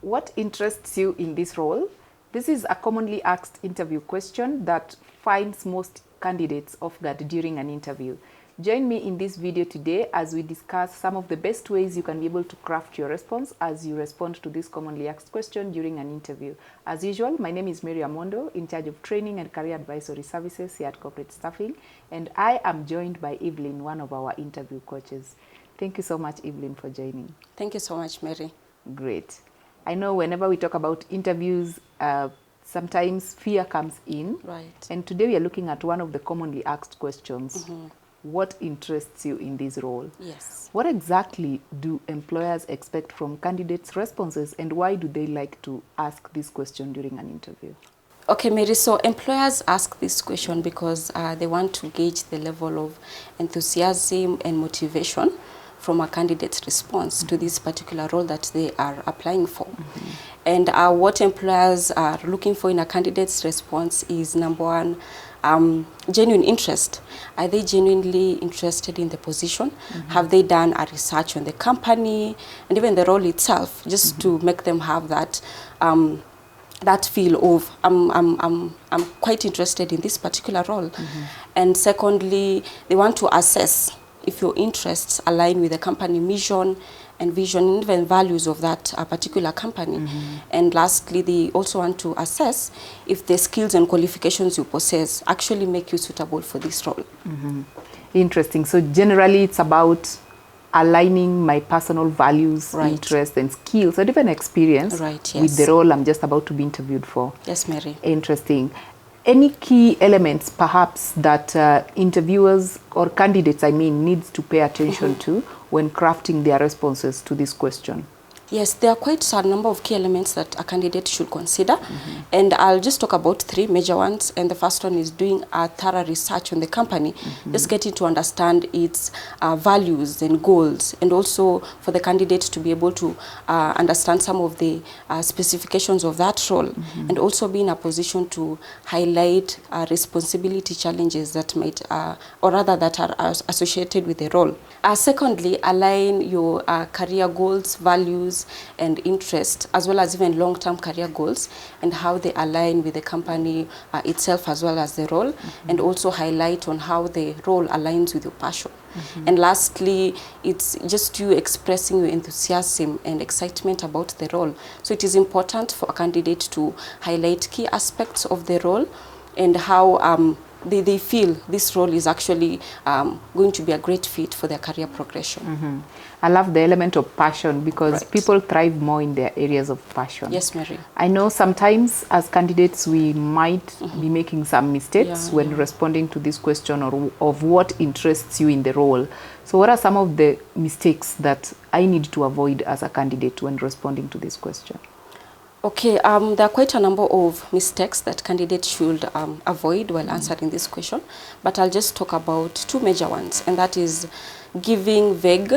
what interests you in this role? This is a commonly asked interview question that finds most candidates off guard during an interview. Join me in this video today as we discuss some of the best ways you can be able to craft your response as you respond to this commonly asked question during an interview. As usual, my name is Mary Amondo, in charge of training and career advisory services here at Corporate Staffing, and I am joined by Evelyn, one of our interview coaches. Thank you so much, Evelyn, for joining. Thank you so much, Mary. Great. I know whenever we talk about interviews, sometimes fear comes in. Right. And today we are looking at one of the commonly asked questions. What interests you in this role? Yes. What exactly do employers expect from candidates' responses, and why do they like to ask this question during an interview? Okay, Mary, so employers ask this question because they want to gauge the level of enthusiasm and motivation from a candidate's response to this particular role that they are applying for. And what employers are looking for in a candidate's response is, number one, genuine interest. Are they genuinely interested in the position? Have they done a research on the company and even the role itself, just to make them have that that feel of I'm quite interested in this particular role. And secondly, they want to assess if your interests align with the company mission and vision and even values of that particular company. And lastly, they also want to assess if the skills and qualifications you possess actually make you suitable for this role. Interesting. So generally it's about aligning my personal values, Right. interests and skills and even experience Right, with yes. the role I'm just about to be interviewed for. Yes, Mary. Interesting. Any key elements perhaps that interviewers or candidates, needs to pay attention to when crafting their responses to this question? Yes, there are quite a number of key elements that a candidate should consider. And I'll just talk about three major ones. And the first one is doing a thorough research on the company, just getting to understand its values and goals, and also for the candidate to be able to understand some of the specifications of that role, and also be in a position to highlight responsibility challenges that might, or rather that are associated with the role. Secondly, align your career goals, values, and interest, as well as even long-term career goals, and how they align with the company itself as well as the role, and also highlight on how the role aligns with your passion. And lastly, it's just you expressing your enthusiasm and excitement about the role. So it is important for a candidate to highlight key aspects of the role and how they feel this role is actually going to be a great fit for their career progression. I love the element of passion because Right. people thrive more in their areas of passion. Yes, Mary. I know sometimes as candidates we might be making some mistakes when responding to this question or of what interests you in the role. So what are some of the mistakes that I need to avoid as a candidate when responding to this question? Okay, there are quite a number of mistakes that candidates should avoid while answering this question, but I'll just talk about two major ones, and that is giving vague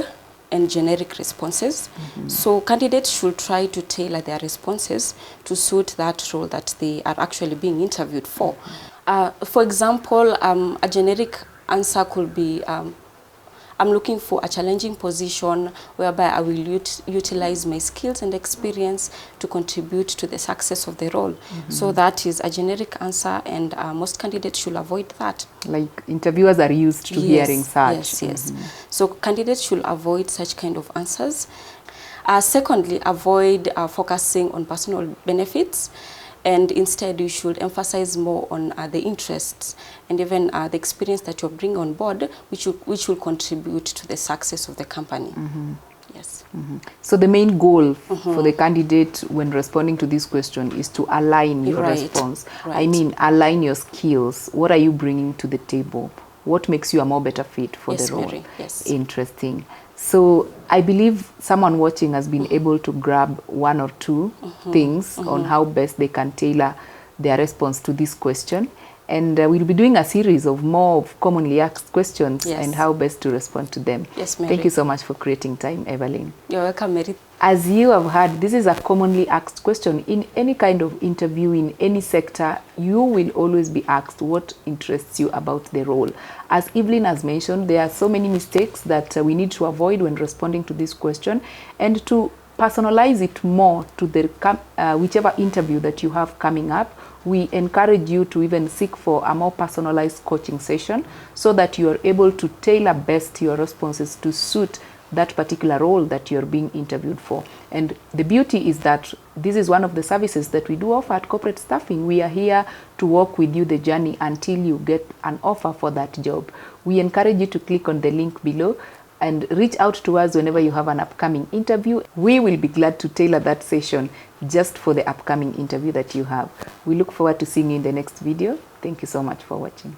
and generic responses. So candidates should try to tailor their responses to suit that role that they are actually being interviewed for. For example, a generic answer could be, I'm looking for a challenging position whereby I will utilize my skills and experience to contribute to the success of the role. So that is a generic answer, and most candidates should avoid that. Like interviewers are used to hearing such. Yes. So candidates should avoid such kind of answers. Secondly, avoid focusing on personal benefits, and instead you should emphasize more on the interests and even the experience that you bring on board, which will contribute to the success of the company. Yes. So the main goal for the candidate when responding to this question is to align your Right, response. right. Align your skills. What are you bringing to the table? What makes you a more better fit for Yes, the role? Mary, yes. Interesting. So I believe someone watching has been able to grab one or two things on how best they can tailor their response to this question. And we'll be doing a series of more of commonly asked questions and how best to respond to them. Yes, Mary. Thank you so much for creating time, Evelyn. You're welcome, Mary. As you have heard, this is a commonly asked question. In any kind of interview, in any sector, you will always be asked what interests you about the role. As Evelyn has mentioned, there are so many mistakes that we need to avoid when responding to this question. And to personalize it more to the whichever interview that you have coming up. We encourage you to even seek for a more personalized coaching session so that you are able to tailor best your responses to suit that particular role that you're being interviewed for. And the beauty is that this is one of the services that we do offer at Corporate Staffing. We are here to walk with you the journey until you get an offer for that job. We encourage you to click on the link below and reach out to us whenever you have an upcoming interview. We will be glad to tailor that session just for the upcoming interview that you have. We look forward to seeing you in the next video. Thank you so much for watching.